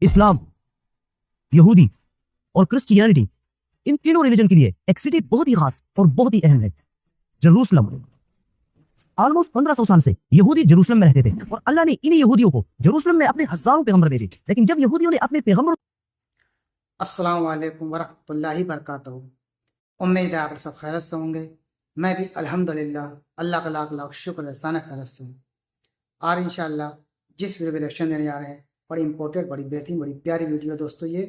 इस्लाम, यहूदी और क्रिश्चियनिटी, इन तीनों रिलीजन के लिए एक सिटी बहुत ही खास और बहुत ही अहम है, जेरूसलम। ऑलमोस्ट 1500 साल से यहूदी जेरूसलम में रहते थे और अल्लाह ने इन्हीं यहूदियों को जेरूसलम में अपने हजारों पैगंबर भेजे। लेकिन जब यहूदियों ने अपने पैगंबर अस्सलाम वालेकुम वरहमतुल्लाहि वबरकातुहू। उम्मीद है आप सब खैरियत से होंगे। मैं भी अल्हम्दुलिल्लाह अल्लाह का लाख लाख शुक्र एहसान है खैरियत से हूँ। और इंशाअल्लाह जिस वीडियो में रिएक्शन देने जा रहे हैं, बड़ी इंपॉर्टेंट, बड़ी बेहतरीन, बड़ी प्यारी वीडियो दोस्तों। ये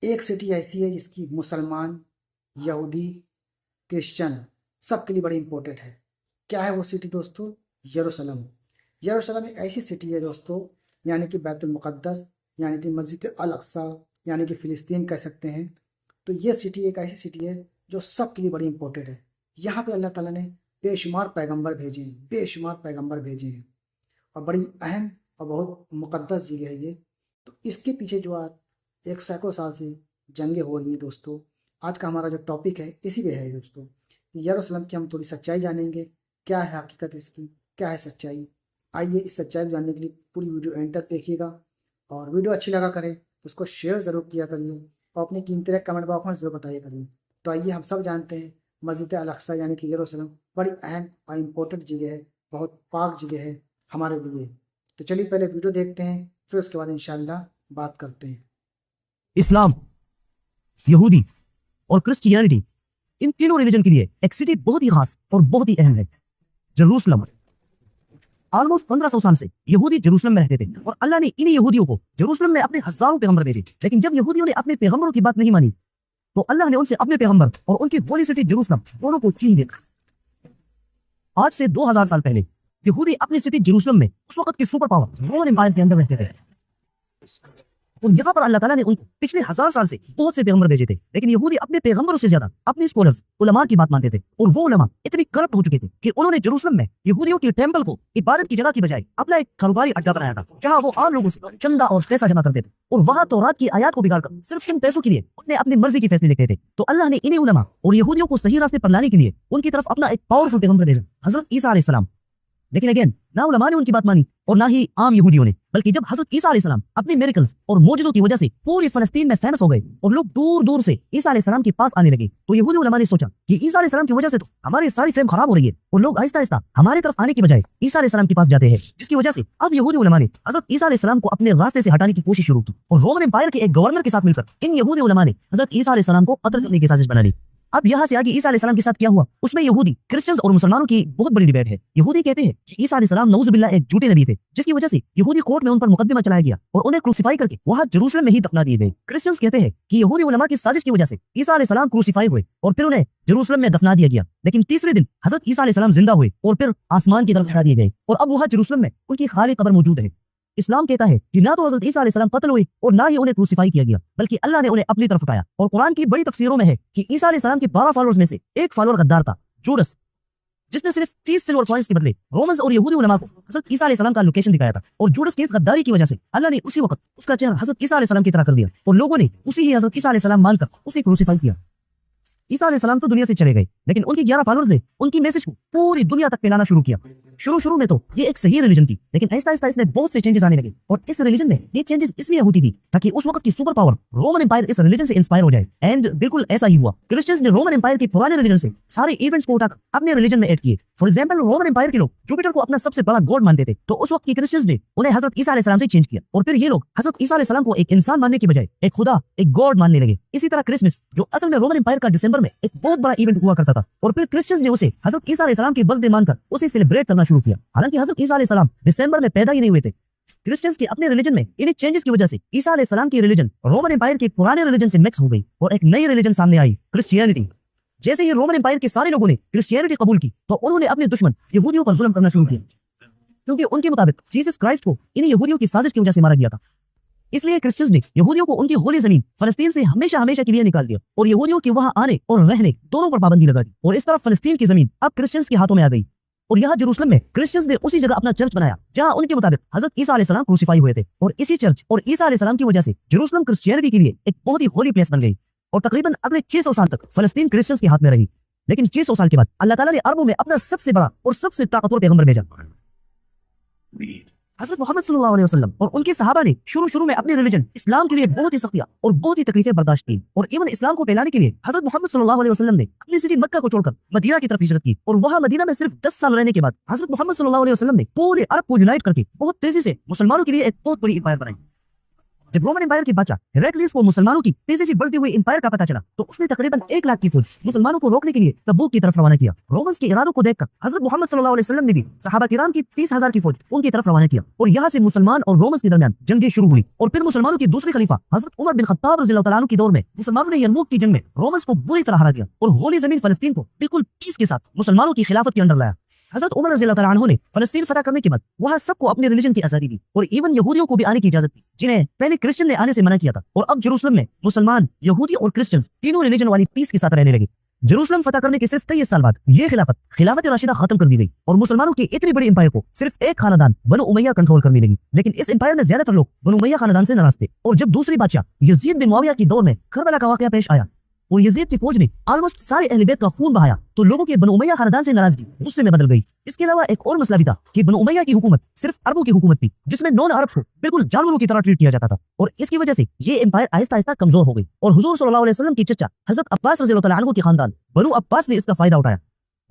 एक सिटी ऐसी है जिसकी मुसलमान, यहूदी, क्रिश्चियन सबके लिए बड़ी इंपॉर्टेंट है। क्या है वो सिटी दोस्तों? यरूशलेम। यरूशलेम एक ऐसी सिटी है दोस्तों, यानी कि बैतुल मुक़द्दस, यानी कि मस्जिद अल अक्सा, यानी कि फ़िलिस्तीन कह सकते हैं। तो ये सिटी एक ऐसी सिटी है जो सबके लिए बड़ी इंपॉर्टेंट है। यहाँ पे अल्लाह ताला ने बेशुमार पैगंबर भेजे हैं, बेशुमार पैगंबर भेजे हैं, और बड़ी अहम और बहुत मुक़द्दस जगह है ये। तो इसके पीछे जो आज एक सैकड़ों साल से जंगें हो रही हैं दोस्तों। आज का हमारा जो टॉपिक है इसी पे है दोस्तों। यरूशलेम की हम थोड़ी सच्चाई जानेंगे, क्या है हकीकत इसकी, क्या है सच्चाई। आइए इस सच्चाई को जानने के लिए पूरी वीडियो एंड तक देखिएगा, और वीडियो अच्छी लगा करे तो उसको शेयर ज़रूर किया करिए और अपनी कीमती राय कमेंट बॉक्स में ज़रूर बताइए करिए। तो आइए, हम सब जानते हैं मस्जिद अल अक्सा यानी कि यरूशलेम बड़ी अहम और इम्पोर्टेंट जगह है, बहुत पाक जगह है हमारे लिए। तो चलिए पहले वीडियो देखते हैं, फिर उसके बाद इंशाअल्लाह बात करते हैं। इस्लाम, यहूदी और क्रिश्चियनिटी, इन तीनों रिलीजन के लिए एक सिटी बहुत ही खास और बहुत ही अहम है, जेरूसलम। ऑलमोस्ट 1500 साल से यहूदी जेरूसलम में रहते थे और अल्लाह ने इन्हीं यहूदियों को जेरूसलम में अपने हजारों पैगंबर भेजे। लेकिन जब यहूदियों ने अपने पैगंबरों की बात नहीं मानी तो अल्लाह ने उनसे अपने पैगंबर और उनकी होली सिटी जेरूसलम दोनों को छीन लिया। आज से 2000 साल पहले यहूदी अपनी सिटी जेरूसलम में उस वक्त के सुपर पावर रोमन एम्पायर के अंदर रहते थे, और यहाँ पर अल्लाह ताला ने उनको पिछले 1000 साल से बहुत से पैगंबर भेजे थे। लेकिन यहूदी अपने पैगंबरों से ज्यादा अपने स्कॉलर्स, उलमा की बात मानते थे, और वो उलमा इतनी करप्ट हो चुके थे कि उन्होंने जेरूसलम में यहूदियों के टेंपल को इबादत की जगह की बजाय अपना एक कारोबारी अड्डा बनाया था, जहाँ वो आम लोगों से चंदा और पैसा जमा करते थे, और वहाँ तौरात की आयत को बिगाड़कर सिर्फ चंद पैसों के लिए उन्हें अपनी मर्जी के फैसले लिखते थे। तो अल्लाह ने इन्हीं उलमा और यहूदियों को सही रास्ते पर लाने के लिए उनकी तरफ अपना एक पावरफुल पैगंबर भेजा, हजरत ईसा अलैहिस्सलाम। लेकिन अगेन, ना उलमा ने उनकी बात मानी और ना ही आम यहूदियों ने, बल्कि जब हजरत ईसा अलैहिस्सलाम अपने मिरेकल्स और मौजज़ों की वजह से पूरी फलस्तीन में फेमस हो गए और लोग दूर दूर से ईसा अलैहिस्सलाम के पास आने लगे, तो यहूदी उलमा ने सोचा कि ईसा अलैहिस्सलाम की वजह से तो हमारी सारी फेम खराब हो रही है, और लोग आहिस्ता आहिस्ता हमारी तरफ आने की बजाय ईसा अलैहिस्सलाम के पास जाते हैं, जिसकी वजह से अब यहूदी उलमा ने हजरत ईसा अलैहिस्सलाम को अपने रास्ते से हटाने की कोशिश शुरू की, और रोमन एम्पायर के एक गवर्नर के साथ मिलकर इन यहूदी उलमा ने हजरत ईसा अलैहिस्सलाम को कत्ल करने की साजिश बना ली। अब यहाँ से आगे ईसा अलैहिस्सलाम के साथ क्या हुआ, उसमें यहूदी, क्रिश्चियंस और मुसलमानों की बहुत बड़ी डिबेट है। यहूदी कहते हैं कि ईसा अलैहिस्सलाम नऊजुबिल्लाह एक झूठे नबी थे, जिसकी वजह से यहूदी कोर्ट में उन पर मुकदमा चलाया गया और उन्हें क्रूसिफाई करके वहां जेरूसलम में ही दफना दिए गए। क्रिश्चियंस कहते हैं कि यहूदी उलमा की साजिश की वजह से ईसा अलैहिस्सलाम क्रूसिफाई हुए और फिर उन्हें जेरूसलम में दफना दिया गया। लेकिन तीसरे दिन हजरत ईसा अलैहिस्सलाम जिंदा हुए और फिर आसमान की तरफ उठा दिए गए, और अब वहां जेरूसलम में उनकी खाली कब्र मौजूद है। इस्लाम कहता है कि ना तो हजरत ईसा अलैहिस्सलाम कत्ल हुए और ना ही उन्हें क्रूसिफाई किया गया, बल्कि अल्लाह ने उन्हें अपनी तरफ उठाया। और कुरान की बड़ी तफसीरों में है कि ईसा अलैहिस्सलाम के 12 फॉलोअर्स में से एक फॉलोअर गद्दार था, जूडस, जिसने सिर्फ 30 सिल्वर कॉइंस के बदले रोमन्स और यहूदी उलमा को हजरत ईसा अलैहिस्सलाम का लोकेशन दिखाया था। और जूडस की इस गद्दारी की वजह से अल्लाह ने उसी वक्त उसका चेहरा हजरत ईसा अलैहिस्सलाम की तरह कर दिया, और लोगों ने उसी ही हजरत ईसा अलैहिस्सलाम मानकर उसे क्रूसिफाई किया। ईसा अलैहिस्सलाम तो दुनिया से चले गए, लेकिन उनके 11 फॉलोअर्स ने उनकी मैसेज को पूरी दुनिया तक फैलाना शुरू किया। शुरू में तो ये एक सही रिलीजन थी, लेकिन आहिस्ता आहिस्ता इसमें बहुत से चेंजेस आने लगे, और इस रिलीजन में ये चेंजेस इसलिए होती थी ताकि उस वक्त की सुपर पावर रोमन एम्पायर इस रिलीजन से इंस्पायर हो जाए। एंड बिल्कुल ऐसा ही हुआ। क्रिश्चियंस ने रोमन एम्पायर के पुराने रिलीजन से सारे इवेंट्स को उठाकर अपने रिलीजन में ऐड किए। फॉर एग्जांपल, रोमन एम्पायर के लोग जुपिटर को अपना सबसे बड़ा गॉड मानते थे, तो उस वक्त के क्रिश्चियंस ने उन्हें हजरत ईसा अलैहिस्सलाम से चेंज किया, और फिर ये लोग हजरत ईसा अलैहिस्सलाम को एक इंसान मानने की बजाय एक खुदा, एक गॉड मानने लगे। इसी तरह क्रिसमस, जो असल में रोमन एम्पायर का दिसंबर में एक बहुत बड़ा इवेंट हुआ करता था, और फिर क्रिश्चियंस ने उसे हजरत ईसा अलैहिस्सलाम के बर्थडे मानकर उसे सेलिब्रेट करना शुरू किया। हालांकि हजरत ईसा अलैहिस्सलाम दिसंबर में पैदा ही नहीं हुए थे। क्रिश्चियंस के अपने रिलीजन में इन्हीं चेंजेस की वजह से ईसा अलैहिस्सलाम की रिलीजन रोमन एम्पायर के पुराने रिलीजन से मिक्स हो गई और एक नई रिलीजन सामने आई, क्रिश्चियनिटी। जैसे ही रोमन एम्पायर के सारे लोगों ने क्रिश्चियनिटी कबूल की, तो उन्होंने अपने दुश्मन यहूदियों पर जुल्म करना शुरू किया, क्योंकि उनके मुताबिक जीसस क्राइस्ट को इन्हीं यहूदियों की साजिश की वजह से मारा गया था। इसलिए क्रिश्चियंस ने यहूदियों को उनकी होली जमीन फलस्तीन से हमेशा हमेशा के लिए निकाल दिया, और यहूदियों के वहां आने और रहने दोनों पर पाबंदी लगा दी, और इस तरफ फलस्तीन की जमीन अब क्रिश्चियंस के हाथों में आ गई। और यहाँ जेरूसलम में क्रिश्चियंस ने उसी जगह अपना चर्च बनाया जहां उनके मुताबिक हजरत ईसा अलैहिस्सलाम क्रूसिफाई हुए थे, और इसी चर्च और ईसा अलैहिस्सलाम की वजह से जेरूसलम क्रिश्चियनिटी के लिए एक बहुत ही होली प्लेस बन गई, और तकरीबन अगले 600 साल तक फलस्तीन क्रिश्चियंस के हाथ में रही। लेकिन 600 साल के बाद अल्लाह ताला ने अरबों में अपना सबसे बड़ा और सबसे ताकतवर पैगंबर भेजा, हजरत मोहम्मद सल्लल्लाहु अलैहि वसल्लम और उनके सहाबा ने शुरू में अपने रिलीजन इस्लाम के लिए बहुत ही सख्तियां और बहुत ही तकलीफें बर्दाश्त की और इवन इस्लाम को फैलाने के लिए हजरत मोहम्मद सल्लल्लाहु अलैहि वसल्लम ने अपनी सिटी मक्का को छोड़कर मदीना की तरफ हिजरत की और वहां मदीना में सिर्फ 10 साल रहने के बाद हजरत मोहम्मद सल्लल्लाहु अलैहि वसल्लम ने पूरे अरब को यूनाइट करके बहुत तेजी से मुसलमानों के लिए एक बहुत बड़ी इंपायर बनाई। जब रोमन एम्पायर के बादशाह हेराक्लियस को मुसलमानों की तेजी से बढ़ती हुई एम्पायर का पता चला तो उसने तकरीबन 1 लाख की फौज मुसलमानों को रोकने के लिए तबूक की तरफ रवाना किया। रोमन्स के इरादों को देखकर हजरत मोहम्मद सल्लल्लाहु अलैहि वसल्लम ने भी सहाबा किराम की 30,000 की फौज उनकी तरफ रवाना किया और यहाँ से मुसलमान और रोमन्स के दरमियान जंगें शुरू हुई। और फिर मुसलमानों के दूसरे खलीफा हजरत उमर बिन खत्ताब रज़ियल्लाहु तआला अन्हु के दौर में मुसलमानों ने यरमूक की जंग में रोमन्स को बुरी तरह हरा दिया और होली जमीन फलस्तीन को बिल्कुल पीस के साथ मुसलमानों की खिलाफत के अंडर लाया। हजरत उमर रज़ियल्लाहु तआला अन्हु ने फलस्तीन फतह करने के बाद वहां सबको अपने रिलीजन की आजादी दी और इवन यहूदियों को भी आने की इजाजत दी जिन्हें पहले क्रिश्चियन ने आने से मना किया था। और अब जेरूसलम में मुसलमान, यहूदी और क्रिश्चियंस तीनों रिलीजन वाली पीस के साथ रहने लगे। जेरूसलम फतह करने के सिर्फ 23 साल बाद ये खिलाफत राशिदा खत्म कर दी गई और मुसलमानों के इतनी बड़ी एम्पायर को सिर्फ एक खानदान बनु उमैया कंट्रोल करने लगी। लेकिन इस एम्पायर में ज्यादातर लोग बनु उमैया खानदान से नाराज थे और जब दूसरी बादशाह यजीद बिन मुआविया के दौर में करबला का वाकया पेश आया और यजीद की फौज ने ऑलमोस्ट सारे अहले बैत का खून बहाया तो लोगों के बनु उमैया खानदान से नाराजगी गुस्से में बदल गई। इसके अलावा एक और मसला भी था कि बनु उमैया की हुकूमत सिर्फ अरबों की हुकूमत थी जिसमें नॉन अरब्स को बिल्कुल जानवरों की तरह ट्रीट किया जाता था और इसकी वजह से ये एम्पायर आहिस्ता आहिस्ता कमजोर हो गई। और हुजूर सल्लल्लाहु अलैहि वसल्लम की चचा हजरत अब्बास रज़ियल्लाहु तआला अन्हु के खानदान बनु अब्बास ने इसका फायदा उठाया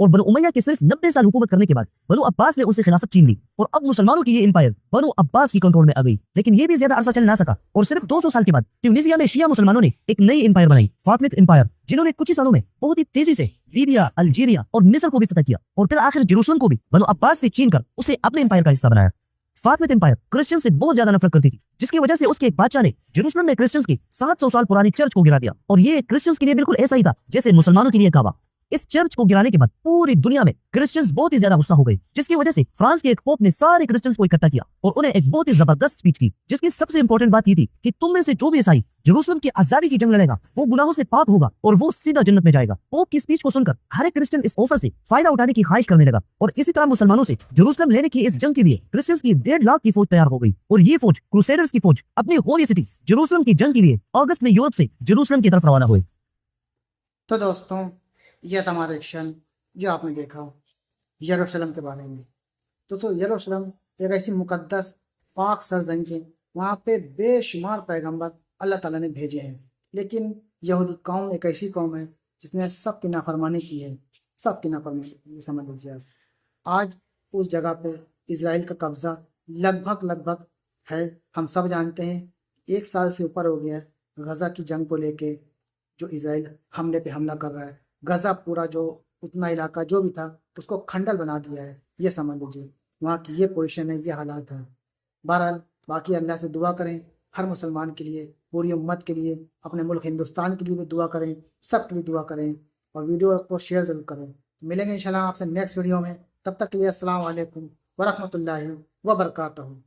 और बनु उमैया के सिर्फ 90 साल हुकूमत करने के बाद बनु अब्बास ने उनसे खिलाफत छीन ली और अब मुसलमानों की ये एम्पायर बनु अब्बास की कंट्रोल में आ गई। लेकिन ये भी ज्यादा अरसा चल ना सका और सिर्फ 200 साल के बाद ट्यूनीसिया में शिया मुसलमानों ने एक नई एम्पायर बनाई, फातिमिद एम्पायर, जिन्होंने कुछ ही सालों में बहुत ही तेजी से लीबिया, अल्जीरिया और मिस्र को भी फतह किया और फिर आखिर जेरूसलम को भी बनु अब्बास से छीन कर उसे अपने एम्पायर का हिस्सा बनाया। फातिमिद एम्पायर क्रिश्चियन से बहुत ज्यादा नफरत करती थी जिसकी वजह से उसके एक बादशाह ने जेरूसलम में क्रिश्चियंस की 700 साल पुरानी चर्च को गिरा दिया और ये क्रिश्चियंस के लिए बिल्कुल ऐसा ही था जैसे मुसलमानों के लिए काबा। इस चर्च को गिराने के बाद पूरी दुनिया में क्रिश्चियंस बहुत ही ज्यादा गुस्सा हो गए जिसकी वजह से फ्रांस के एक पोप ने सारे क्रिश्चियंस को इकट्ठा किया और उन्हें एक बहुत ही जबरदस्त स्पीच की जिसकी सबसे इंपॉर्टेंट बात ये थी कि तुम में से जो भी ईसाई जेरूसलम की आजादी की जंग लड़ेगा वो गुनाहों से पाक होगा और वो सीधा जन्नत में जाएगा। पोप की स्पीच को सुनकर हर एक क्रिश्चियन इस ऑफर से फायदा उठाने की ख्वाहिश करने लगा और इसी तरह मुसलमानों से जेरूसलम लेने की इस जंग के लिए क्रिश्चियंस की 1.5 लाख की फौज तैयार हो गई और ये फौज क्रूसेडर्स की फौज अपनी होली सिटी जेरूसलम की जंग के लिए अगस्त में यूरोप से जेरूसलम की तरफ रवाना हुए। तो दोस्तों, यह था हमारा एक्शन जो आपने देखा यरूशलेम के बारे में। दोस्तों, यरूशलेम एक ऐसी मुकद्दस पाक सरजमीन है, वहाँ पे बेशुमार पैगंबर अल्लाह ताला ने भेजे हैं, लेकिन यहूदी कौम एक ऐसी कौम है जिसने सबकी नाफरमानी की है, सबकी नाफरमानी की, ये समझ लीजिए आप। आज उस जगह पे इजराइल का कब्ज़ा लगभग है। हम सब जानते हैं 1 साल से ऊपर हो गया है गज़ा की जंग को लेके, जो इजराइल हमले पे हमला कर रहा है। गज़ा पूरा जो उतना इलाका जो भी था उसको खंडल बना दिया है, ये समझ लीजिए। वहाँ की ये पोजीशन है, ये हालात है। बहरहाल बाकी अल्लाह से दुआ करें हर मुसलमान के लिए, पूरी उम्मत के लिए, अपने मुल्क हिंदुस्तान के लिए भी दुआ करें, सब के लिए दुआ करें और वीडियो को शेयर ज़रूर करें। तो मिलेंगे इंशाल्लाह आपसे नेक्स्ट वीडियो में, तब तक के लिए अस्सलाम वालेकुम व रहमतुल्लाहि व बरकातहू।